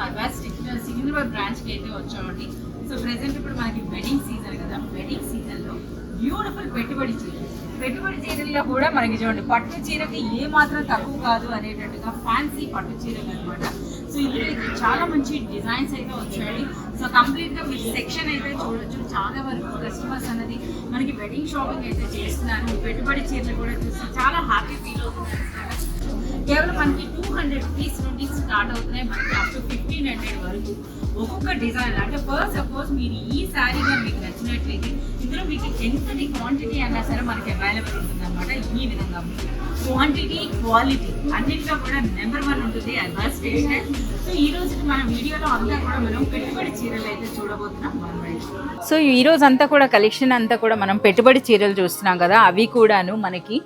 అర్బాస్ సికింద్రాబాద్ బ్రాంచ్కి అయితే వచ్చామండి. సో ప్రెసెంట్ ఇప్పుడు మనకి వెడ్డింగ్ సీజన్ కదా, వెడ్డింగ్ సీజన్లో బ్యూటిఫుల్ పెట్టుబడి చీరల్లో కూడా మనకి చూడండి పట్టు చీరకి ఏ మాత్రం తక్కువ కాదు అనేటట్టుగా ఫ్యాన్సీ పట్టు చీరలు అనమాట. సో ఇందులో అయితే చాలా మంచి డిజైన్స్ అయితే వచ్చాయండి. సో కంప్లీట్గా మీరు సెక్షన్ అయితే చూడొచ్చు. చాలా వరకు కస్టమర్స్ అనేది మనకి వెడ్డింగ్ షాపింగ్ అయితే చేస్తున్నారు. పెట్టుబడి చీరలు కూడా చూసి చాలా హ్యాపీ ఫీల్ అవుతున్నారు. కేవలం మనకి 200 రూపీస్ నుండి స్టార్ట్ అవుతున్నాయి, మనకి అప్ టు 1500 వరకు ఒక్కొక్క డిజైన్. అంటే ఫస్ట్ సపోజ్ మీరు ఈ శారీ కానీ మీకు నచ్చినట్లయితే ఇందులో మీకు ఎంతటి క్వాంటిటీ అన్నా సరే మనకి అవైలబుల్ ఉంటుంది అనమాట. ఈ విధంగా క్వాంటిటీ క్వాలిటీ అన్నింటిలో కూడా నెంబర్ 1 ఉంటుంది అర్బాస్ టెక్స్టైల్. సో ఈ రోజు మన వీడియోలో అంతా కూడా మనం పెట్టుబడి చీరలు అయితే చూడబోతున్నాం. సో ఈ రోజు అంతా కూడా కలెక్షన్ అంతా కూడా మనం పెట్టుబడి చీరలు చూస్తున్నాం కదా, అవి కూడాను మనకి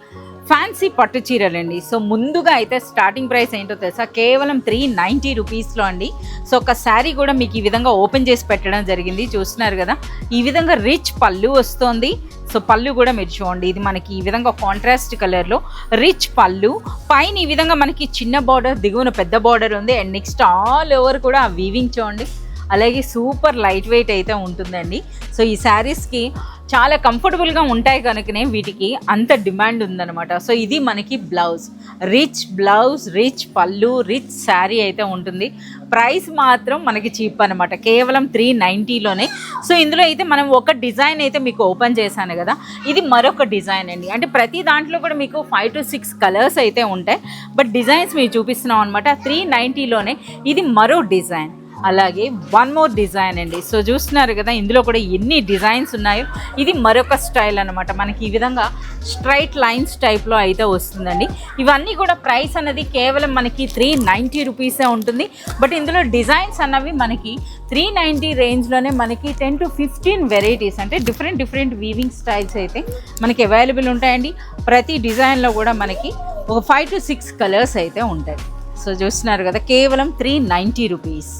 ఫ్యాన్సీ పట్టు చీరలండి. సో ముందుగా అయితే స్టార్టింగ్ ప్రైస్ ఏంటో తెలుసా, కేవలం 390 రూపీస్లో అండి. సో ఒక శారీ కూడా మీకు ఈ విధంగా ఓపెన్ చేసి పెట్టడం జరిగింది, చూస్తున్నారు కదా. ఈ విధంగా రిచ్ పళ్ళు వస్తుంది. సో పళ్ళు కూడా మీరు చూడండి, ఇది మనకి ఈ విధంగా కాంట్రాస్ట్ కలర్లో రిచ్ పళ్ళు, పైన ఈ విధంగా మనకి చిన్న బార్డర్, దిగువన పెద్ద బార్డర్ ఉంది. అండ్ నెక్స్ట్ ఆల్ ఓవర్ కూడా వీవింగ్ చూడండి, అలాగే సూపర్ లైట్ వెయిట్ అయితే ఉంటుందండి. సో ఈ శారీస్కి చాలా కంఫర్టబుల్గా ఉంటాయి కనుకనే వీటికి అంత డిమాండ్ ఉందన్నమాట. సో ఇది మనకి బ్లౌజ్, రిచ్ పళ్ళు, రిచ్ శారీ అయితే ఉంటుంది. ప్రైస్ మాత్రం మనకి చీప్ అనమాట, కేవలం 390లోనే. సో ఇందులో అయితే మనం ఒక డిజైన్ అయితే మీకు ఓపెన్ చేశాను కదా, ఇది మరొక డిజైన్ అండి. అంటే ప్రతి దాంట్లో కూడా మీకు 5 to 6 కలర్స్ అయితే ఉంటాయి, బట్ డిజైన్స్ మీకు చూపిస్తున్నాం అనమాట. 390లోనే ఇది మరో డిజైన్, అలాగే వన్ మోర్ డిజైన్ అండి. సో చూస్తున్నారు కదా ఇందులో కూడా ఎన్ని డిజైన్స్ ఉన్నాయో. ఇది మరొక స్టైల్ అనమాట, మనకి ఈ విధంగా స్ట్రైట్ లైన్స్ టైప్లో అయితే వస్తుందండి. ఇవన్నీ కూడా ప్రైస్ అనేది కేవలం మనకి 390 రూపీసే ఉంటుంది. బట్ ఇందులో డిజైన్స్ అన్నవి మనకి 390 రేంజ్లోనే మనకి 10 to 15 వెరైటీస్, అంటే డిఫరెంట్ వీవింగ్ స్టైల్స్ అయితే మనకి అవైలబుల్ ఉంటాయండి. ప్రతి డిజైన్లో కూడా మనకి ఒక 5 to 6 కలర్స్ అయితే ఉంటాయి. సో చూస్తున్నారు కదా, కేవలం 390 rupees.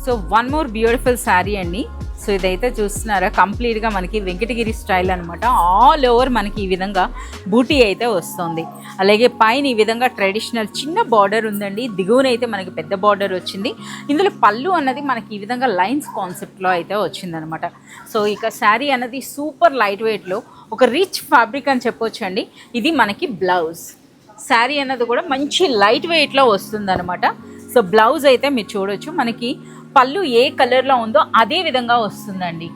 So one more beautiful sari అండి. సో ఇదైతే చూస్తున్నారా, కంప్లీట్గా మనకి వెంకటగిరి స్టైల్ అనమాట. ఆల్ ఓవర్ మనకి ఈ విధంగా బూటీ అయితే వస్తుంది, అలాగే పైన ఈ విధంగా ట్రెడిషనల్ చిన్న బార్డర్ ఉందండి, దిగువనైతే మనకి పెద్ద బార్డర్ వచ్చింది. ఇందులో పళ్ళు అన్నది మనకి ఈ విధంగా లైన్స్ కాన్సెప్ట్లో అయితే వచ్చిందనమాట. సో ఇక శారీ అన్నది సూపర్ లైట్ వెయిట్లో ఒక రిచ్ ఫ్యాబ్రిక్ అని చెప్పొచ్చు అండి. ఇది మనకి బ్లౌజ్, శారీ అన్నది కూడా మంచి లైట్ వెయిట్లో వస్తుంది అనమాట. సో బ్లౌజ్ అయితే మీరు చూడొచ్చు, మనకి పళ్ళు ఏ కలర్లో ఉందో అదే విధంగా వస్తుందండి.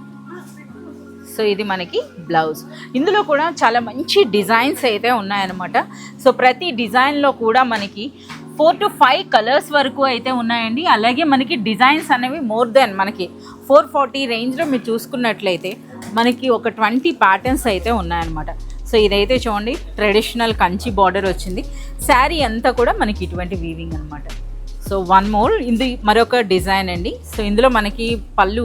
సో ఇది మనకి బ్లౌజ్. ఇందులో కూడా చాలా మంచి డిజైన్స్ అయితే ఉన్నాయన్నమాట. సో ప్రతి డిజైన్లో కూడా మనకి 4 to 5 కలర్స్ వరకు అయితే ఉన్నాయండి. అలాగే మనకి డిజైన్స్ అనేవి మోర్ దెన్ మనకి 440 రేంజ్లో మీరు చూసుకున్నట్లయితే మనకి ఒక 20 ప్యాటర్న్స్ అయితే ఉన్నాయన్నమాట. సో ఇదైతే చూడండి, ట్రెడిషనల్ కంచి బార్డర్ వచ్చింది, శారీ అంతా కూడా మనకి ఇటువంటి వీవింగ్ అనమాట. సో వన్ మోర్, ఇది మరొక డిజైన్ అండి. సో ఇందులో మనకి పళ్ళు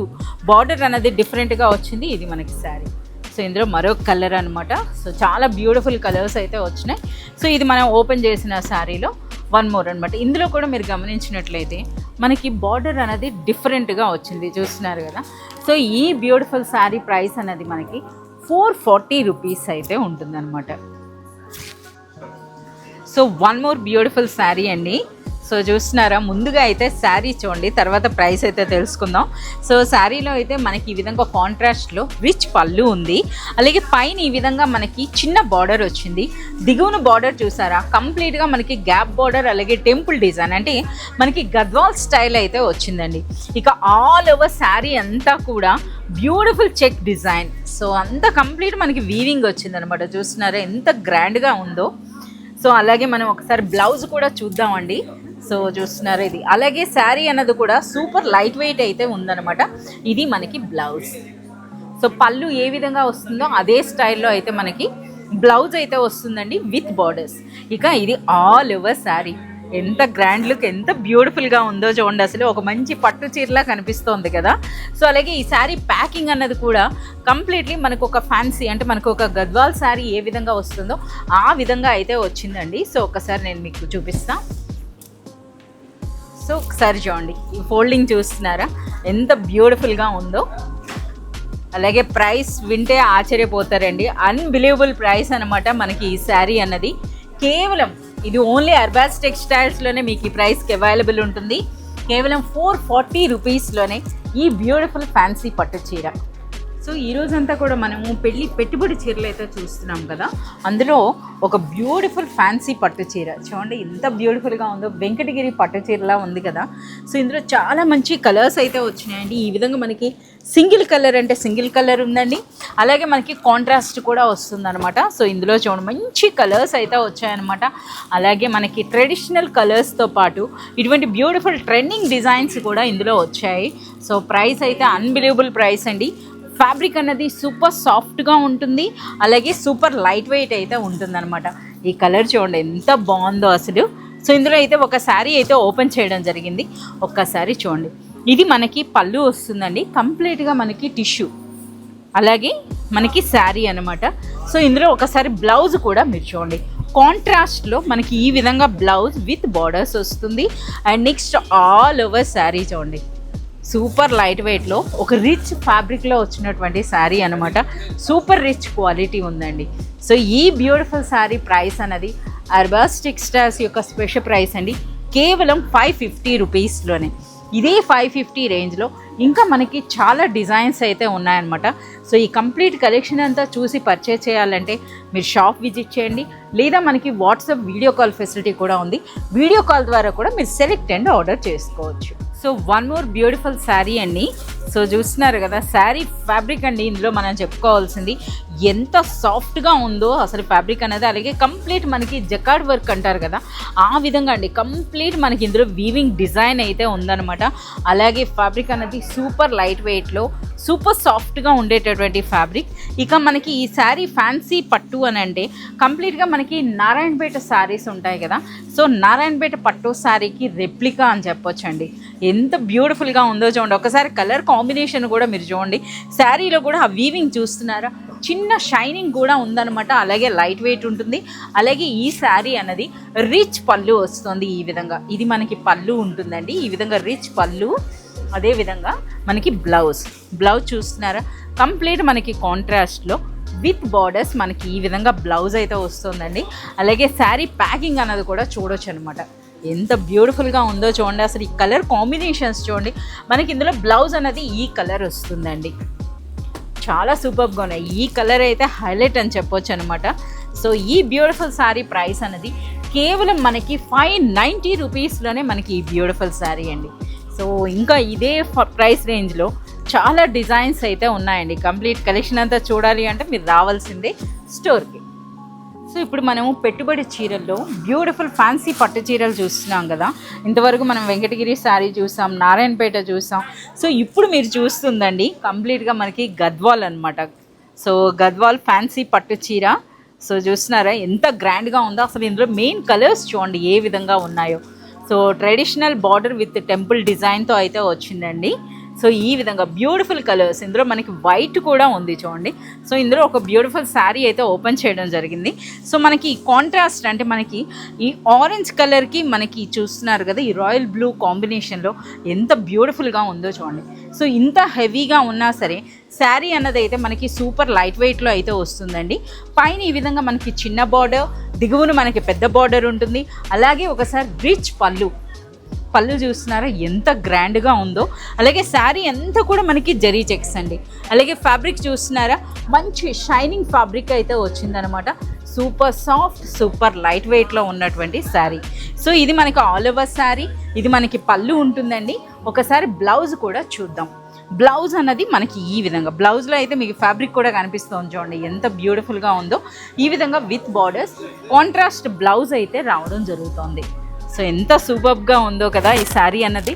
బార్డర్ అనేది డిఫరెంట్గా వచ్చింది, ఇది మనకి శారీ. సో ఇందులో మరొక కలర్ అనమాట. సో చాలా బ్యూటిఫుల్ కలర్స్ అయితే వచ్చినాయి. సో ఇది మనం ఓపెన్ చేసిన శారీలో వన్ మోర్ అనమాట. ఇందులో కూడా మీరు గమనించినట్లయితే మనకి బార్డర్ అనేది డిఫరెంట్గా వచ్చింది, చూస్తున్నారు కదా. సో ఈ బ్యూటిఫుల్ శారీ ప్రైస్ అనేది మనకి 440 రూపీస్ అయితే ఉంటుందన్నమాట. So one more beautiful sari అండి. సో చూస్తున్నారా, ముందుగా అయితే శారీ చూడండి, తర్వాత ప్రైస్ అయితే తెలుసుకుందాం. సో శారీలో అయితే మనకి ఈ విధంగా కాంట్రాస్ట్లో రిచ్ పళ్ళు ఉంది, అలాగే పైన ఈ విధంగా మనకి చిన్న బార్డర్ వచ్చింది. దిగువన బార్డర్ చూసారా, కంప్లీట్గా మనకి గ్యాప్ బార్డర్, అలాగే టెంపుల్ డిజైన్, అంటే మనకి గద్వాల్ స్టైల్ అయితే వచ్చిందండి. ఇక ఆల్ ఓవర్ శారీ అంతా కూడా బ్యూటిఫుల్ చెక్ డిజైన్. సో అంతా కంప్లీట్ మనకి వీవింగ్ వచ్చిందనమాట. చూస్తున్నారా ఎంత గ్రాండ్గా ఉందో. సో అలాగే మనం ఒకసారి బ్లౌజ్ కూడా చూద్దామండి. సో చూస్తున్నారు ఇది, అలాగే శారీ అన్నది కూడా సూపర్ లైట్ వెయిట్ అయితే ఉందన్నమాట. ఇది మనకి బ్లౌజ్. సో పళ్ళు ఏ విధంగా వస్తుందో అదే స్టైల్లో అయితే మనకి బ్లౌజ్ అయితే వస్తుందండి విత్ బార్డర్స్. ఇక ఇది ఆల్ ఓవర్ శారీ, ఎంత గ్రాండ్ లుక్, ఎంత బ్యూటిఫుల్గా ఉందో చూడండి. అసలు ఒక మంచి పట్టు చీరలా కనిపిస్తోంది కదా. సో అలాగే ఈ శారీ ప్యాకింగ్ అన్నది కూడా కంప్లీట్లీ మనకు ఒక ఫ్యాన్సీ, అంటే మనకు ఒక గద్వాల్ శారీ ఏ విధంగా వస్తుందో ఆ విధంగా అయితే వచ్చిందండి. సో ఒకసారి నేను మీకు చూపిస్తాను. సో ఒకసారి చూడండి, ఈ ఫోల్డింగ్ చూస్తున్నారా ఎంత బ్యూటిఫుల్గా ఉందో. అలాగే ప్రైస్ వింటే ఆశ్చర్యపోతారండి, అన్బిలీవబుల్ ప్రైస్ అనమాట మనకి ఈ శారీ అన్నది. కేవలం ఇది ఓన్లీ అర్బాస్ టెక్స్టైల్స్లోనే మీకు ఈ ప్రైస్కి అవైలబుల్ ఉంటుంది. కేవలం 440 రూపీస్లోనే ఈ బ్యూటిఫుల్ ఫ్యాన్సీ పట్టు చీర. సో ఈ రోజంతా కూడా మనము పెట్టుబడి చీరలు అయితే చూస్తున్నాం కదా, అందులో ఒక బ్యూటిఫుల్ ఫ్యాన్సీ పట్టు చీర చూడండి ఎంత బ్యూటిఫుల్గా ఉందో, వెంకటగిరి పట్టు చీరలా ఉంది కదా. సో ఇందులో చాలా మంచి కలర్స్ అయితే వచ్చినాయండి. ఈ విధంగా మనకి సింగిల్ కలర్ అంటే సింగిల్ కలర్ ఉందండి, అలాగే మనకి కాంట్రాస్ట్ కూడా వస్తుందన్నమాట. సో ఇందులో చూడండి మంచి కలర్స్ అయితే వచ్చాయన్నమాట. అలాగే మనకి ట్రెడిషనల్ కలర్స్తో పాటు ఇటువంటి బ్యూటిఫుల్ ట్రెండింగ్ డిజైన్స్ కూడా ఇందులో వచ్చాయి. సో ప్రైస్ అయితే అన్బిలీవబుల్ ప్రైస్ అండి. ఫ్యాబ్రిక్ అన్నది సూపర్ సాఫ్ట్గా ఉంటుంది, అలాగే సూపర్ లైట్ వెయిట్ అయితే ఉంటుందన్నమాట. ఈ కలర్ చూడండి ఎంత బాగుందో అసలు. సో ఇందులో అయితే ఒక శారీ అయితే ఓపెన్ చేయడం జరిగింది, ఒక్కసారి చూడండి. ఇది మనకి పళ్ళు వస్తుందండి, కంప్లీట్గా మనకి టిష్యూ, అలాగే మనకి శారీ అనమాట. సో ఇందులో ఒకసారి బ్లౌజ్ కూడా మీరు చూడండి, కాంట్రాస్ట్లో మనకి ఈ విధంగా బ్లౌజ్ విత్ బార్డర్స్ వస్తుంది. And next all over sari చూడండి సూపర్ లైట్ వెయిట్లో ఒక రిచ్ ఫ్యాబ్రిక్లో వచ్చినటువంటి శారీ అనమాట. సూపర్ రిచ్ క్వాలిటీ ఉందండి. సో ఈ బ్యూటిఫుల్ శారీ ప్రైస్ అన్నది అర్బాస్ టెక్స్టైల్స్ యొక్క స్పెషల్ ప్రైస్ అండి, కేవలం 550 రూపీస్లోనే. ఇదే 550 రేంజ్లో ఇంకా మనకి చాలా డిజైన్స్ అయితే ఉన్నాయన్నమాట. సో ఈ కంప్లీట్ కలెక్షన్ అంతా చూసి పర్చేజ్ చేయాలంటే మీరు షాప్ విజిట్ చేయండి, లేదా మనకి వాట్సాప్ వీడియో కాల్ ఫెసిలిటీ కూడా ఉంది. వీడియో కాల్ ద్వారా కూడా మీరు సెలెక్ట్ అండ్ ఆర్డర్ చేసుకోవచ్చు. So one more beautiful sari అండి. సో చూస్తున్నారు కదా శారీ ఫ్యాబ్రిక్ అండి, ఇందులో మనం చెప్పుకోవాల్సింది ఎంత సాఫ్ట్గా ఉందో అసలు ఫ్యాబ్రిక్ అనేది. అలాగే కంప్లీట్ మనకి జకార్డ్ వర్క్ అంటారు కదా, ఆ విధంగా అండి కంప్లీట్ మనకి ఇందులో వీవింగ్ డిజైన్ అయితే ఉందన్నమాట. అలాగే ఫ్యాబ్రిక్ అనేది సూపర్ లైట్ వెయిట్లో సూపర్ సాఫ్ట్గా ఉండేటటువంటి ఫ్యాబ్రిక్. ఇక మనకి ఈ శారీ ఫ్యాన్సీ పట్టు అని అంటే కంప్లీట్గా మనకి నారాయణపేట శారీస్ ఉంటాయి కదా, సో నారాయణపేట పట్టు శారీకి రెప్లికా అని చెప్పొచ్చండి. ఎంత బ్యూటిఫుల్గా ఉందో చూడండి. ఒకసారి కలర్ కాంబినేషన్ కూడా మీరు చూడండి, శారీలో కూడా ఆ వీవింగ్ చూస్తున్నారా, చిన్న షైనింగ్ కూడా ఉందన్నమాట. అలాగే లైట్ వెయిట్ ఉంటుంది. అలాగే ఈ శారీ అన్నది రిచ్ పళ్ళు వస్తుంది. ఈ విధంగా ఇది మనకి పళ్ళు ఉంటుందండి, ఈ విధంగా రిచ్ పళ్ళు. అదేవిధంగా మనకి బ్లౌజ్ చూస్తున్నారా, కంప్లీట్ మనకి కాంట్రాస్ట్లో విత్ బార్డర్స్ మనకి ఈ విధంగా బ్లౌజ్ అయితే వస్తుందండి. అలాగే శారీ ప్యాకింగ్ అన్నది కూడా చూడొచ్చు అనమాట. ఎంత బ్యూటిఫుల్గా ఉందో చూడండి. అసలు ఈ కలర్ కాంబినేషన్స్ చూడండి. మనకి ఇందులో బ్లౌజ్ అనేది ఈ కలర్ వస్తుందండి, చాలా సూపర్గా ఉన్నాయి. ఈ కలర్ అయితే హైలైట్ అని చెప్పొచ్చు అనమాట. సో ఈ బ్యూటిఫుల్ శారీ ప్రైస్ అనేది కేవలం మనకి 590 రూపీస్లోనే మనకి ఈ బ్యూటిఫుల్ శారీ అండి. సో ఇంకా ఇదే ప్రైస్ రేంజ్లో చాలా డిజైన్స్ అయితే ఉన్నాయండి. కంప్లీట్ కలెక్షన్ అంతా చూడాలి అంటే మీరు రావాల్సిందే స్టోర్కి. సో ఇప్పుడు మనము పెట్టుబడి చీరల్లో బ్యూటిఫుల్ ఫ్యాన్సీ పట్టు చీరలు చూస్తున్నాం కదా. ఇంతవరకు మనం వెంకటగిరి శారీ చూసాం, నారాయణపేట చూసాం. సో ఇప్పుడు మీరు చూస్తుందండి కంప్లీట్గా మనకి గద్వాల్ అనమాట. సో గద్వాల్ ఫ్యాన్సీ పట్టు చీర. సో చూస్తున్నారా ఎంత గ్రాండ్గా ఉందో. అసలు ఇందులో మెయిన్ కలర్స్ చూడండి ఏ విధంగా ఉన్నాయో. So traditional border with temple డిజైన్తో అయితే వచ్చిందండి. సో ఈ విధంగా బ్యూటిఫుల్ కలర్స్, ఇందులో మనకి వైట్ కూడా ఉంది చూడండి. సో ఇందులో ఒక బ్యూటిఫుల్ శారీ అయితే ఓపెన్ చేయడం జరిగింది. సో మనకి కాంట్రాస్ట్ అంటే మనకి ఈ ఆరెంజ్ కలర్కి మనకి చూస్తున్నారు కదా, ఈ రాయల్ బ్లూ కాంబినేషన్లో ఎంత బ్యూటిఫుల్గా ఉందో చూడండి. సో ఇంత హెవీగా ఉన్నా సరే శారీ అన్నది అయితే మనకి సూపర్ లైట్ వెయిట్లో అయితే వస్తుందండి. పైన ఈ విధంగా మనకి చిన్న బార్డర్, దిగువన మనకి పెద్ద బార్డర్ ఉంటుంది. అలాగే ఒకసారి రిచ్ పళ్ళు చూస్తున్నారా ఎంత గ్రాండ్గా ఉందో. అలాగే శారీ అంతా కూడా మనకి జరీ చెక్స్ అండి. అలాగే ఫ్యాబ్రిక్ చూస్తున్నారా మంచి షైనింగ్ ఫ్యాబ్రిక్ అయితే వచ్చిందనమాట. సూపర్ సాఫ్ట్ సూపర్ లైట్ వెయిట్లో ఉన్నటువంటి శారీ. సో ఇది మనకి ఆల్ ఓవర్ శారీ, ఇది మనకి పళ్ళు ఉంటుందండి. ఒకసారి బ్లౌజ్ కూడా చూద్దాం. బ్లౌజ్ అన్నది మనకి ఈ విధంగా, బ్లౌజ్లో అయితే మీకు ఫ్యాబ్రిక్ కూడా కనిపిస్తుంది చూడండి ఎంత బ్యూటిఫుల్గా ఉందో. ఈ విధంగా విత్ బార్డర్స్ కాంట్రాస్ట్ బ్లౌజ్ అయితే రావడం జరుగుతుంది. సో ఎంత సూపర్గా ఉందో కదా ఈ శారీ అన్నది.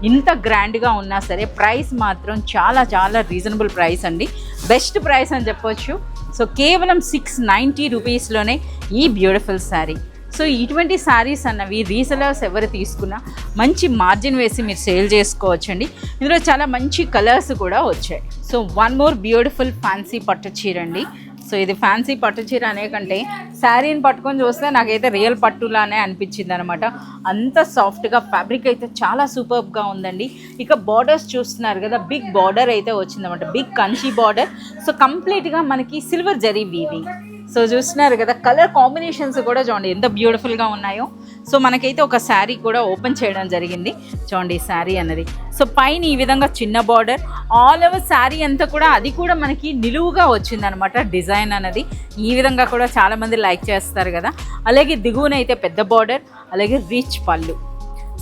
ఇంత గ్రాండ్గా ఉన్నా సరే ప్రైస్ మాత్రం చాలా చాలా రీజనబుల్ ప్రైస్ అండి, బెస్ట్ ప్రైస్ అని చెప్పొచ్చు. సో కేవలం 690 రూపీస్లోనే ఈ బ్యూటిఫుల్ శారీ. సో ఇటువంటి శారీస్ అన్నవి రీసెలర్స్ ఎవరు తీసుకున్నా మంచి మార్జిన్ వేసి మీరు సేల్ చేసుకోవచ్చండి. ఇందులో చాలా మంచి కలర్స్ కూడా వచ్చాయి. So one more beautiful fancy పట్టు చీర అండి. సో ఇది ఫ్యాన్సీ పట్టు చీర అనే కంటే శారీని పట్టుకొని చూస్తే నాకైతే రియల్ పట్టులానే అనిపించింది అనమాట. అంత సాఫ్ట్గా ఫ్యాబ్రిక్ అయితే చాలా సూపర్గా ఉందండి. ఇక బార్డర్స్ చూస్తున్నారు కదా, బిగ్ బార్డర్ అయితే వచ్చిందన్నమాట, బిగ్ కంచి బార్డర్. సో కంప్లీట్గా మనకి సిల్వర్ జరీ వీవింగ్. సో చూస్తున్నారు కదా, కలర్ కాంబినేషన్స్ కూడా చూడండి ఎంత బ్యూటిఫుల్గా ఉన్నాయో. సో మనకైతే ఒక శారీ కూడా ఓపెన్ చేయడం జరిగింది. చూడండి ఈ శారీ అన్నది. సో పైన ఈ విధంగా చిన్న బార్డర్, ఆల్ ఓవర్ శారీ అంతా కూడా అది కూడా మనకి నిలువుగా వచ్చిందనమాట డిజైన్ అన్నది. ఈ విధంగా కూడా చాలామంది లైక్ చేస్తారు కదా. అలాగే దిగువనైతే పెద్ద బార్డర్, అలాగే రిచ్ పళ్ళు.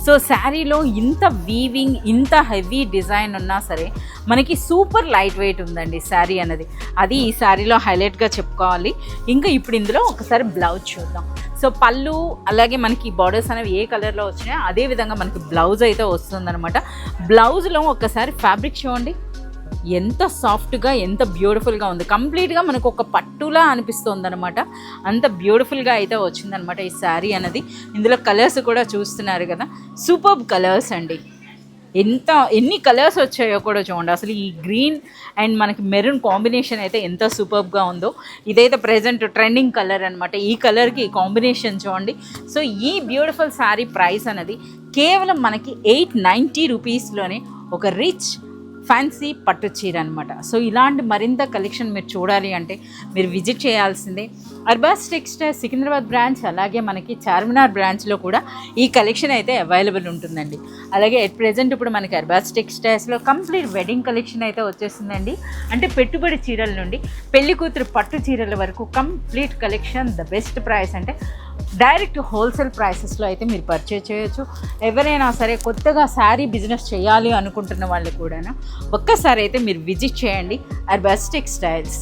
సో శారీలో ఇంత వీవింగ్, ఇంత హెవీ డిజైన్ ఉన్నా సరే మనకి సూపర్ లైట్ వెయిట్ ఉందండి శారీ అన్నది. అది ఈ శారీలో హైలైట్గా చెప్పుకోవాలి. ఇంకా ఇప్పుడు ఇందులో ఒకసారి బ్లౌజ్ చూద్దాం. సో పళ్ళు అలాగే మనకి బార్డర్స్ అనేవి ఏ కలర్లో వచ్చినాయో అదే విధంగా మనకి బ్లౌజ్ అయితే వస్తుందన్నమాట. బ్లౌజ్లో ఒకసారి ఫ్యాబ్రిక్ చూడండి ఎంత సాఫ్ట్గా, ఎంత బ్యూటిఫుల్గా ఉంది. కంప్లీట్గా మనకు ఒక పట్టులా అనిపిస్తుంది అనమాట. అంత బ్యూటిఫుల్గా అయితే వచ్చిందనమాట ఈ శారీ అన్నది. ఇందులో కలర్స్ కూడా చూస్తున్నారు కదా, సూపర్బ్ కలర్స్ అండి. ఎన్ని కలర్స్ వచ్చాయో కూడా చూడండి. అసలు ఈ గ్రీన్ అండ్ మనకి మెరూన్ కాంబినేషన్ అయితే ఎంత సూపర్బ్గా ఉందో. ఇదైతే ప్రజెంట్ ట్రెండింగ్ కలర్ అనమాట. ఈ కలర్కి ఈ కాంబినేషన్ చూడండి. సో ఈ బ్యూటిఫుల్ శారీ ప్రైస్ అనేది కేవలం మనకి 890 రూపీస్లోనే ఒక రిచ్ ఫ్యాన్సీ పట్టు చీర అనమాట. సో ఇలాంటి మరింత కలెక్షన్ మీరు చూడాలి అంటే మీరు విజిట్ చేయాల్సిందే అర్బాస్ టెక్స్టైల్స్ సికింద్రాబాద్ బ్రాంచ్. అలాగే మనకి చార్మినార్ బ్రాంచ్లో కూడా ఈ కలెక్షన్ అయితే అవైలబుల్ ఉంటుందండి. అలాగే ఎట్ ప్రెజెంట్ ఇప్పుడు మనకి అర్బాస్ టెక్స్టైల్స్లో కంప్లీట్ వెడ్డింగ్ కలెక్షన్ అయితే వచ్చేసిందండి. అంటే పెట్టుబడి చీరల నుండి పెళ్లి కూతురు పట్టు చీరల వరకు complete collection, the best price. అంటే డైరెక్ట్ హోల్సేల్ ప్రైసెస్లో అయితే మీరు పర్చేజ్ చేయొచ్చు. ఎవరైనా సరే కొత్తగా శారీ బిజినెస్ చేయాలి అనుకుంటున్న వాళ్ళు కూడా ఒక్కసారి అయితే మీరు విజిట్ చేయండి అర్బాస్ టెక్స్టైల్స్.